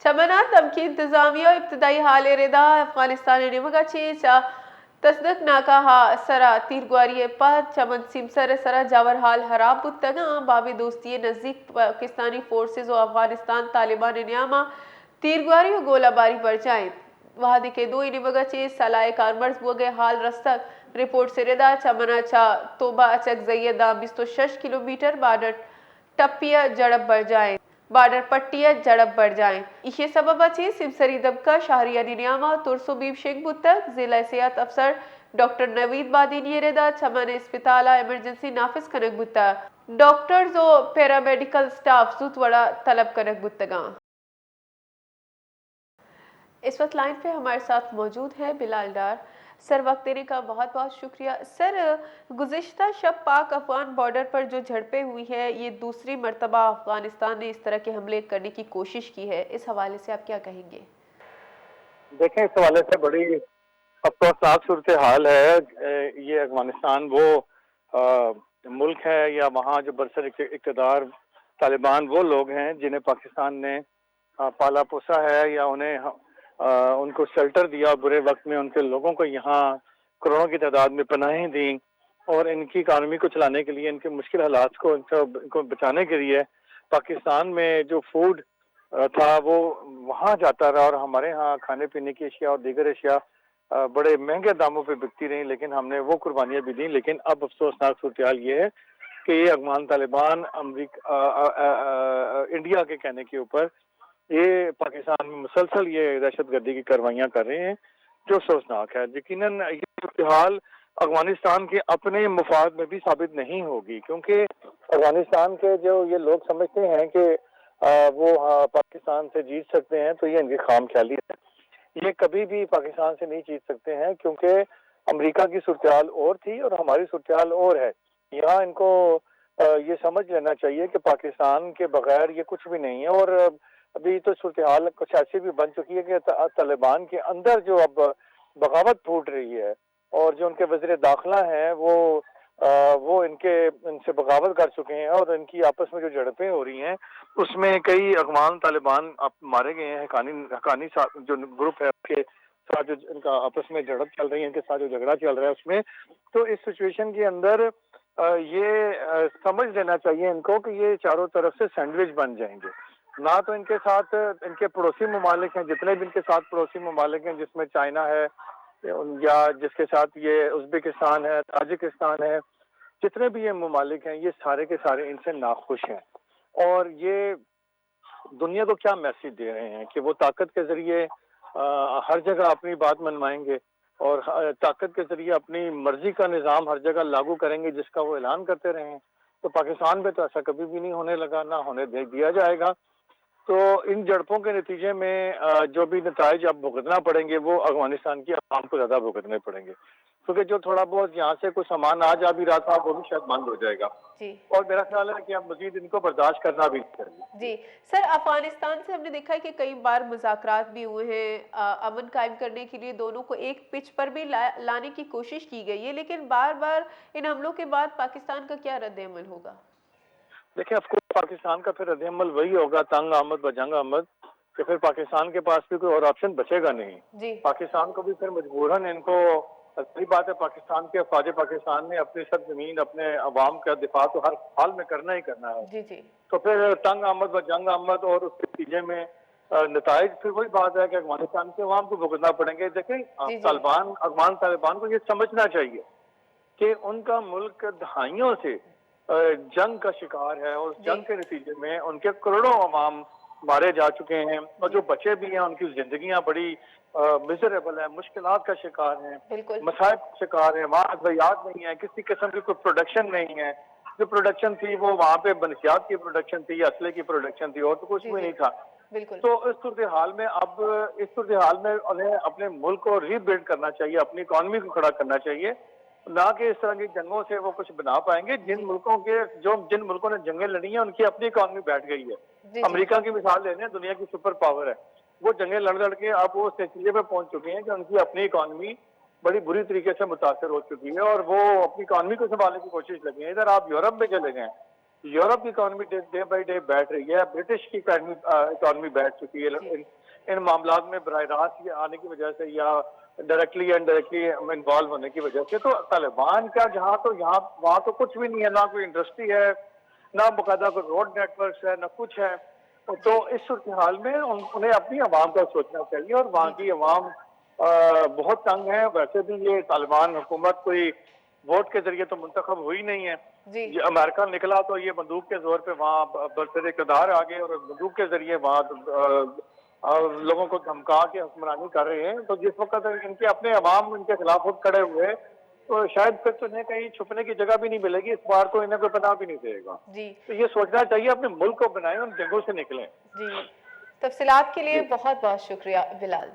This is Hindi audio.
चमना तमकी इंतजामिया इब्तदाई हाल रेदा अफगानिस्तान निमगाची तस्दक नाका हा सरा तीरगुआरी पद चमन सिमसर सरा जावर हाल हराब बुतगा बाबी दोस्ती नजदीक पाकिस्तानी फोर्सेज और अफगानिस्तान तालिबान नियामा तीरगुआरी और गोलाबारी पर जाए वहादी के दो निमगाची सलाह कारमर्ज बोगे हाल रस्तक रिपोर्ट से रेदा चमना चा तोबा अचक जयदा 26 किलोमीटर बाडर टप्पिया जड़प बढ़ जाए बार्डर पट्टिया जड़प बढ़ जाएं। इसे सबब अच्छी सिमसरी दबका शाहरिया नियामा तुरसो बीब शेख बुतक जिला सेहत अफसर डॉक्टर नवीद बादी नियरेदा चमन अस्पताला इमरजेंसी नाफिस कनक बुता डॉक्टर्स और पैरामेडिकल स्टाफ जुत वड़ा तलब कनक बुतगा। इस वक्त लाइन पे हमारे साथ मौजूद है बिलाल डार। सर, वक्त देने का बहुत बहुत शुक्रिया। सर, गुज़िश्ता शब पाक अफगान बॉर्डर पर जो झड़पें हुई है, ये दूसरी मर्तबा अफगानिस्तान ने इस तरह के हमले करने की कोशिश की है, इस हवाले से आप क्या कहेंगे? देखें, इस हवाले से बड़ी अफसोसनाक सूरत हाल है। ये अफगानिस्तान वो मुल्क है या वहाँ जो बरसर इक़्तिदार तालिबान वो लोग हैं जिन्हें पाकिस्तान ने पाला पोसा है या उन्हें उनको शेल्टर दिया। बुरे वक्त में उनके लोगों को यहाँ करोड़ों की तादाद में पनाहें दी और इनकी इकानमी को चलाने के लिए, इनके मुश्किल हालात को इनको बचाने के लिए पाकिस्तान में जो फूड था वो वहाँ जाता रहा और हमारे यहाँ खाने पीने की अशिया और दीगर अशिया बड़े महंगे दामों पे बिकती रही, लेकिन हमने वो कुर्बानियां भी दी। लेकिन अब अफसोसनाक सूरत ये है कि ये अफगान तालिबान इंडिया के कहने के ऊपर ये पाकिस्तान में मुसलसल ये दहशतगर्दी की कार्रवाइयां कर रहे हैं, जो अफसोसनाक है। यकीनन ये सूरत हाल अफगानिस्तान के अपने मुफाद में भी साबित नहीं होगी, क्योंकि अफगानिस्तान के जो ये लोग समझते हैं कि वो पाकिस्तान से जीत सकते हैं, तो ये इनकी खाम ख्याली है। ये कभी भी पाकिस्तान से नहीं जीत सकते हैं, क्योंकि अमेरिका की सूरत हाल और थी और हमारी सूरत हाल और है। यहाँ इनको ये समझ लेना चाहिए कि पाकिस्तान के बगैर ये कुछ भी नहीं है। और अभी तो सूरत हाल कुछ ऐसी भी बन चुकी है कि तालिबान के अंदर जो अब बगावत फूट रही है और जो उनके वज़ीर दाखिला हैं वो इनसे बगावत कर चुके हैं और इनकी आपस में जो झड़पें हो रही हैं उसमें कई अफगान तालिबान मारे गए हैं। हकानी जो ग्रुप है उसके साथ जो इनका आपस में झड़प चल रही है, इनके साथ जो झगड़ा चल रहा है उसमें, तो इस सिचुएशन के अंदर ये समझ लेना चाहिए इनको कि ये चारों तरफ से सैंडविच बन जाएंगे। ना तो इनके साथ इनके पड़ोसी ममालिक हैं, जितने भी इनके साथ पड़ोसी ममालिक हैं, जिसमें चाइना है या जिसके साथ ये उज्बेकिस्तान है, ताजिकिस्तान है, जितने भी ये ममालिक हैं ये सारे के सारे इनसे नाखुश हैं। और ये दुनिया को क्या मैसेज दे रहे हैं कि वो ताकत के जरिए हर जगह अपनी बात मनवाएंगे और ताकत के जरिए अपनी मर्जी का निज़ाम हर जगह लागू करेंगे, जिसका वो ऐलान करते रहे हैं। तो पाकिस्तान में तो ऐसा कभी भी नहीं होने लगा, ना होने दिया जाएगा। तो इन झड़पों के नतीजे में जो भी नताइज अब भुगतना पड़ेंगे वो अफगानिस्तान की आवाम को ज्यादा भुगतने पड़ेंगे, क्योंकि जो थोड़ा बहुत यहाँ से कुछ सामान आ जा भी रहा था वो भी शायद बंद हो जाएगा। जी। और मेरा ख्याल है कि अब मजीद इनको बर्दाश्त करना भी चाहिए। जी सर, अफगानिस्तान से हमने देखा है कि कई बार मुज़ाकरात भी हुए हैं, अमन कायम करने के लिए दोनों को एक पिच पर भी लाने की कोशिश की गई है, लेकिन बार बार इन हमलों के बाद पाकिस्तान का क्या रद्द-ए-अमल होगा? देखिए, ऑफ कोर्स पाकिस्तान का फिर रद्द-ए-अमल वही होगा, तंग आमद बजंग आमद, कि फिर पाकिस्तान के पास भी कोई और ऑप्शन बचेगा नहीं। जी। पाकिस्तान को भी फिर मजबूरन इनको, सही बात है, पाकिस्तान के अफवाज पाकिस्तान ने अपनी सरजमीन, अपने अवाम का दिफा तो हर हाल में करना ही करना है। जी जी। तो फिर तंग आमद व जंग आमद और उसके नतीजे में नताइज फिर वही बात है कि अफगानिस्तान के अवाम को भुगतना पड़ेंगे। देखें, अफगान तालिबान को ये समझना चाहिए कि उनका मुल्क दहाइयों से जंग का शिकार है और जंग के नतीजे में उनके करोड़ों अवाम मारे जा चुके हैं और जो बचे भी हैं उनकी जिंदगियां बड़ी मिजरेबल है, मुश्किलात का शिकार है, मसाइब का शिकार है। वहाँ अद्वियात नहीं है, किसी किस्म की कोई प्रोडक्शन नहीं है। जो प्रोडक्शन थी वो वहाँ पे बनसियात की प्रोडक्शन थी, असले की प्रोडक्शन थी, और तो कुछ भी नहीं था। तो इस सूरत हाल में उन्हें अपने मुल्क को रीबिल्ड करना चाहिए, अपनी इकॉनमी को खड़ा करना चाहिए, ना कि इस तरह की जंगों से वो कुछ बना पाएंगे। जिन मुल्कों ने जंगें लड़ी हैं उनकी अपनी इकॉनमी बैठ गई है। अमेरिका की मिसाल ले लें, दुनिया की सुपर पावर है, वो जंगें लड़ लड़ के अब वो स्टेज पे पहुंच चुके हैं कि उनकी अपनी इकॉनमी बड़ी बुरी तरीके से मुतासर हो चुकी है और वो अपनी इकॉनमी को संभालने की कोशिश लगी है। इधर आप यूरोप में चले गए, यूरोप की इकोनॉमी डे बाई डे बैठ रही है, ब्रिटिश की इकोनॉमी बैठ चुकी है इन मामलों में बराह रास्त आने की वजह से या डायरेक्टली या इनडायरेक्टली इन्वॉल्व होने की वजह से। तो तालिबान का जहाँ तो यहाँ वहाँ तो कुछ भी नहीं है, ना कोई इंडस्ट्री है, ना बाकायदा कोई रोड नेटवर्क है, ना कुछ है। तो इस सूरत हाल में उन्हें अपनी आवाम का सोचना चाहिए, और वहाँ की आवाम बहुत तंग है। वैसे भी ये तालिबान हुकूमत कोई वोट के जरिए तो मुंतखब हुई नहीं है। ये अमेरिका निकला तो ये बंदूक के जोर पे वहाँ बरसर इक़्तिदार आ गए और बंदूक के जरिए वहाँ लोगों को धमका के हुक्मरानी कर रहे हैं। तो जिस वक्त इनके अपने अवाम इनके खिलाफ खुद खड़े हुए, तो शायद फिर तो इन्हें कहीं छुपने की जगह भी नहीं मिलेगी। इस बार तो इन्हें कोई पनाह भी नहीं देगा। तो ये सोचना चाहिए, अपने मुल्क को बनाएं और जंगों से निकलें। जी, तफसीलात के लिए बहुत बहुत शुक्रिया बिलाल।